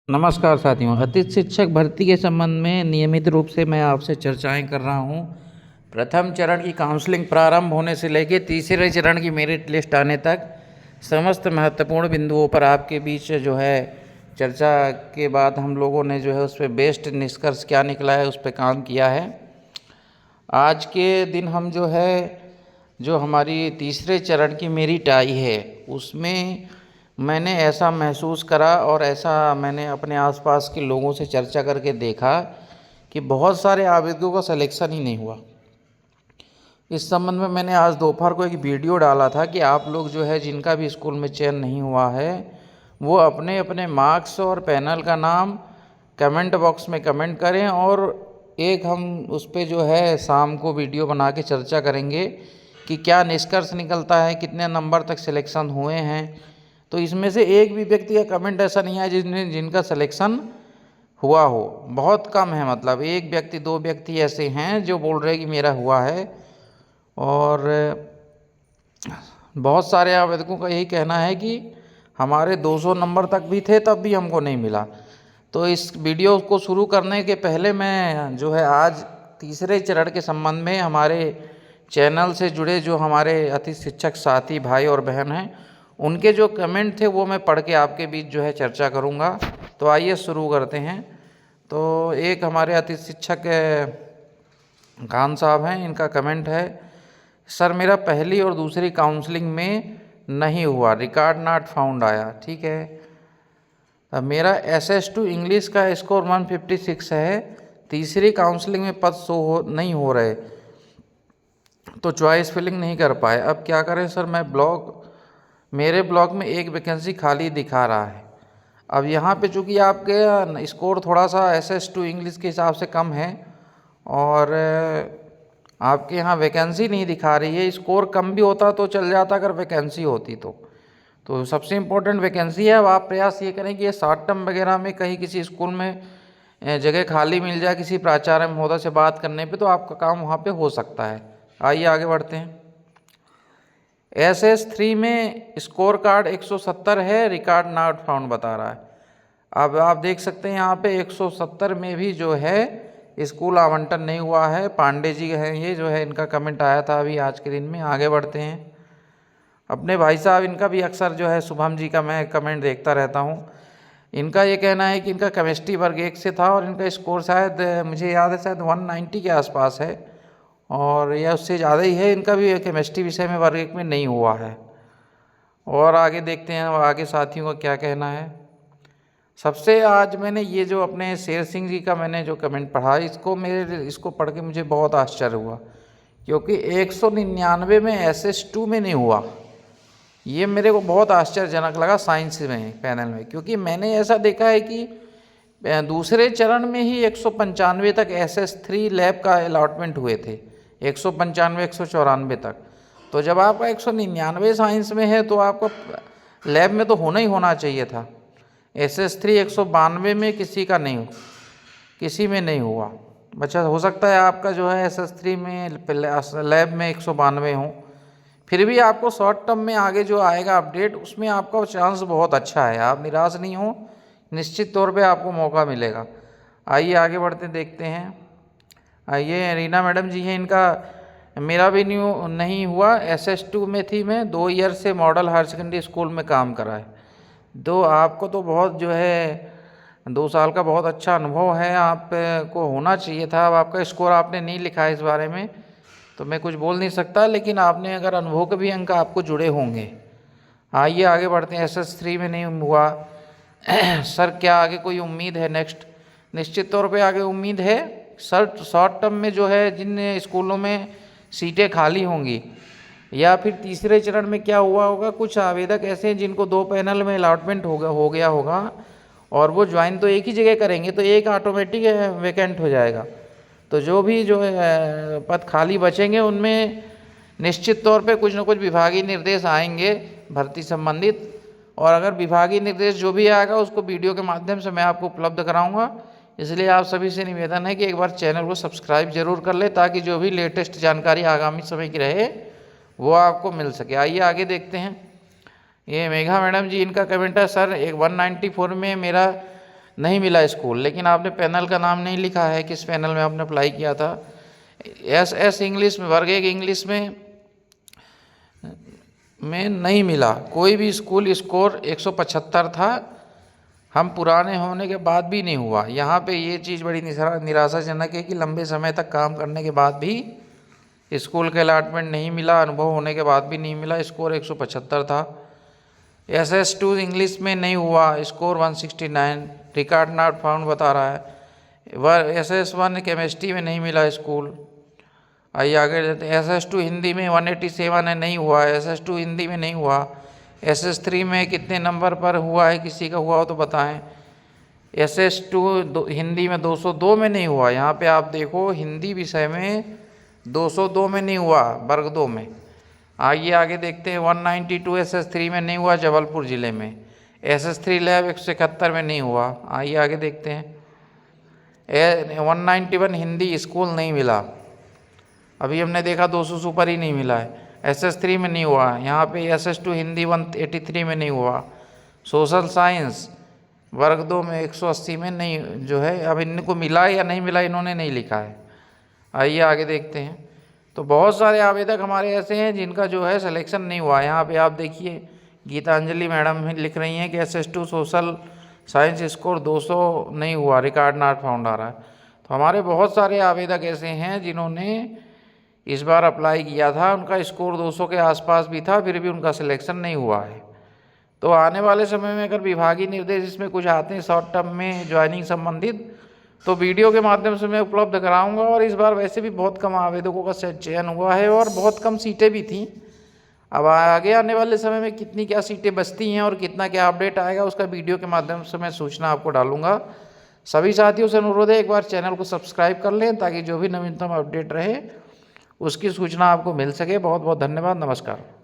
नमस्कार साथियों, अतिथि शिक्षक भर्ती के संबंध में नियमित रूप से मैं आपसे चर्चाएं कर रहा हूं। प्रथम चरण की काउंसलिंग प्रारंभ होने से लेकर तीसरे चरण की मेरिट लिस्ट आने तक समस्त महत्वपूर्ण बिंदुओं पर आपके बीच जो है चर्चा के बाद हम लोगों ने जो है उस पर बेस्ट निष्कर्ष क्या निकला है उस पर काम किया है। आज के दिन हम जो हमारी तीसरे चरण की मेरिट आई है उसमें मैंने ऐसा महसूस करा और ऐसा मैंने अपने आसपास के लोगों से चर्चा करके देखा कि बहुत सारे आवेदकों का सिलेक्शन ही नहीं हुआ। इस संबंध में मैंने आज दोपहर को एक वीडियो डाला था कि आप लोग जो है जिनका भी स्कूल में चयन नहीं हुआ है वो अपने अपने मार्क्स और पैनल का नाम कमेंट बॉक्स में कमेंट करें और एक हम उस पर जो है शाम को वीडियो बना के चर्चा करेंगे कि क्या निष्कर्ष निकलता है, कितने नंबर तक सिलेक्शन हुए हैं। तो इसमें से एक भी व्यक्ति का कमेंट ऐसा नहीं है जिनका सिलेक्शन हुआ हो। बहुत कम है, मतलब एक व्यक्ति दो व्यक्ति ऐसे हैं जो बोल रहे हैं कि मेरा हुआ है। और बहुत सारे आवेदकों का यही कहना है कि हमारे 200 नंबर तक भी थे तब भी हमको नहीं मिला। तो इस वीडियो को शुरू करने के पहले मैं जो है आज तीसरे चरण के संबंध में हमारे चैनल से जुड़े जो हमारे अतिथि शिक्षक साथी भाई और बहन हैं उनके जो कमेंट थे वो मैं पढ़ के आपके बीच जो है चर्चा करूंगा। तो आइए शुरू करते हैं। तो एक हमारे अतिथि शिक्षक खान साहब हैं, इनका कमेंट है, सर मेरा पहली और दूसरी काउंसलिंग में नहीं हुआ, रिकॉर्ड नॉट फाउंड आया। ठीक है, अब मेरा SS2 इंग्लिश का स्कोर 156 है, तीसरी काउंसलिंग में पद नहीं हो रहे तो चॉइस फिलिंग नहीं कर पाए, अब क्या करें सर। मेरे ब्लॉक में एक वैकेंसी खाली दिखा रहा है। अब यहाँ पे चूँकि आपके स्कोर थोड़ा सा SS2 इंग्लिश के हिसाब से कम है और आपके यहाँ वैकेंसी नहीं दिखा रही है। स्कोर कम भी होता तो चल जाता अगर वैकेंसी होती तो सबसे इम्पोर्टेंट वैकेंसी है। अब आप प्रयास ये करें कि ये शॉर्ट टर्म वगैरह में कहीं किसी स्कूल में जगह खाली मिल जाए किसी प्राचार्य महोदय से बात करने पे, तो आपका काम वहाँ पे हो सकता है। आइए आगे बढ़ते हैं। SS3 में स्कोर कार्ड 170 है, रिकॉर्ड नॉट फाउंड बता रहा है। अब आप देख सकते हैं यहाँ पे 170 में भी जो है स्कूल आवंटन नहीं हुआ है। पांडे जी हैं ये जो है, इनका कमेंट आया था अभी आज के दिन में। आगे बढ़ते हैं। अपने भाई साहब इनका भी अक्सर जो है शुभम जी का मैं कमेंट देखता रहता हूँ। इनका ये कहना है कि इनका केमिस्ट्री वर्ग 1 से था और इनका स्कोर शायद मुझे याद है शायद 190 के आसपास है और या उससे ज़्यादा ही है। इनका भी केमिस्ट्री विषय में वर्ग 1 में नहीं हुआ है। और आगे देखते हैं आगे साथियों का क्या कहना है। सबसे आज मैंने ये जो अपने शेर सिंह जी का मैंने जो कमेंट पढ़ा इसको पढ़ के मुझे बहुत आश्चर्य हुआ, क्योंकि 199 में SS2 में नहीं हुआ। ये मेरे को बहुत आश्चर्यजनक लगा साइंस में पैनल में, क्योंकि मैंने ऐसा देखा है कि दूसरे चरण में ही 195 तक SS3 लैब का अलॉटमेंट हुए थे, 195 194 तक। तो जब आपका 199 साइंस में है तो आपको लैब में तो होना ही होना चाहिए था। SS3 192 में किसी में नहीं हुआ। बच्चा हो सकता है आपका जो है SS3 में लैब में 192 हो, फिर भी आपको शॉर्ट टर्म में आगे जो आएगा अपडेट उसमें आपका चांस बहुत अच्छा है। आप निराश नहीं हो, निश्चित तौर पे आपको मौका मिलेगा। आइए आगे बढ़ते देखते हैं। आइए रीना मैडम जी हैं, इनका मेरा भी नहीं हुआ, SS2 में थी मैं, 2 ईयर से मॉडल हायर सेकेंडरी स्कूल में काम करा है। आपको तो बहुत जो है 2 साल का बहुत अच्छा अनुभव है, आपको होना चाहिए था। अब आपका स्कोर आपने नहीं लिखा है इस बारे में तो मैं कुछ बोल नहीं सकता, लेकिन आपने अगर अनुभव के भी अंक आपको जुड़े होंगे। आइए आगे बढ़ते हैं। SS3 में नहीं हुआ सर, क्या आगे कोई उम्मीद है नेक्स्ट? निश्चित तौर पे आगे उम्मीद है सर। शॉर्ट टर्म में जो है जिन स्कूलों में सीटें खाली होंगी या फिर तीसरे चरण में क्या हुआ होगा, कुछ आवेदक ऐसे हैं जिनको 2 पैनल में अलॉटमेंट हो गया होगा और वो ज्वाइन तो एक ही जगह करेंगे तो एक ऑटोमेटिक वैकेंट हो जाएगा। तो जो भी जो है पद खाली बचेंगे उनमें निश्चित तौर पे कुछ न कुछ विभागीय निर्देश आएंगे भर्ती संबंधित, और अगर विभागीय निर्देश जो भी आएगा उसको वीडियो के माध्यम से मैं आपको उपलब्ध कराऊंगा। इसलिए आप सभी से निवेदन है कि एक बार चैनल को सब्सक्राइब जरूर कर ले ताकि जो भी लेटेस्ट जानकारी आगामी समय की रहे वो आपको मिल सके। आइए आगे देखते हैं। ये मेघा मैडम जी, इनका कमेंट है, सर 194 में मेरा नहीं मिला स्कूल। लेकिन आपने पैनल का नाम नहीं लिखा है, किस पैनल में आपने अप्लाई किया था। एस इंग्लिश में, वर्ग 1 इंग्लिश में नहीं मिला। कोई भी स्कूल स्कोर 175 था, हम पुराने होने के बाद भी नहीं हुआ। यहाँ पे ये चीज़ बड़ी निराशाजनक है कि लंबे समय तक काम करने के बाद भी स्कूल का अलॉटमेंट नहीं मिला, अनुभव होने के बाद भी नहीं मिला। स्कोर 175 था। SS2 इंग्लिश में नहीं हुआ, स्कोर 169, रिकॉर्ड नॉट फाउंड बता रहा है। SS1 केमिस्ट्री में नहीं मिला स्कूल। आइए आगे जाते हैं। SS2 हिंदी में 187 है, नहीं हुआ। SS2 हिंदी में नहीं हुआ। SS3 में कितने नंबर पर हुआ है, किसी का हुआ हो तो बताएं। SS2 हिंदी में 202 में नहीं हुआ। यहाँ पे आप देखो, हिंदी विषय में 202 में नहीं हुआ, वर्ग 2 में। आइए आगे देखते हैं। 192 SS3 में नहीं हुआ, जबलपुर ज़िले में। SS3 लैब 171 में नहीं हुआ। आइए आगे देखते हैं। 191 हिंदी स्कूल नहीं मिला। अभी हमने देखा 200 से ऊपर ही नहीं मिला है। SS3 में नहीं हुआ। यहाँ पे SS2 हिंदी 183 में नहीं हुआ। सोशल साइंस वर्ग 2 में 180 में नहीं जो है, अब इनको मिला या नहीं मिला इन्होंने नहीं लिखा है। आइए आगे देखते हैं। तो बहुत सारे आवेदक हमारे ऐसे हैं जिनका जो है सिलेक्शन नहीं हुआ। यहाँ पे आप देखिए, गीतांजलि मैडम लिख रही हैं कि SS2 सोशल साइंस स्कोर 200 नहीं हुआ, रिकॉर्ड नॉट फाउंड आ रहा है। तो हमारे बहुत सारे आवेदक ऐसे हैं जिन्होंने इस बार अप्लाई किया था, उनका स्कोर 200 के आसपास भी था, फिर भी उनका सिलेक्शन नहीं हुआ है। तो आने वाले समय में अगर विभागीय निर्देश इसमें कुछ आते हैं शॉर्ट टर्म में ज्वाइनिंग संबंधित, तो वीडियो के माध्यम से मैं उपलब्ध कराऊंगा। और इस बार वैसे भी बहुत कम आवेदकों का चयन हुआ है और बहुत कम सीटें भी थीं। अब आगे आने वाले समय में कितनी क्या सीटें बचती हैं और कितना क्या अपडेट आएगा, उसका वीडियो के माध्यम से मैं सूचना आपको डालूंगा। सभी साथियों से अनुरोध है, एक बार चैनल को सब्सक्राइब कर लें ताकि जो भी नवीनतम अपडेट रहे उसकी सूचना आपको मिल सके। बहुत बहुत धन्यवाद। नमस्कार।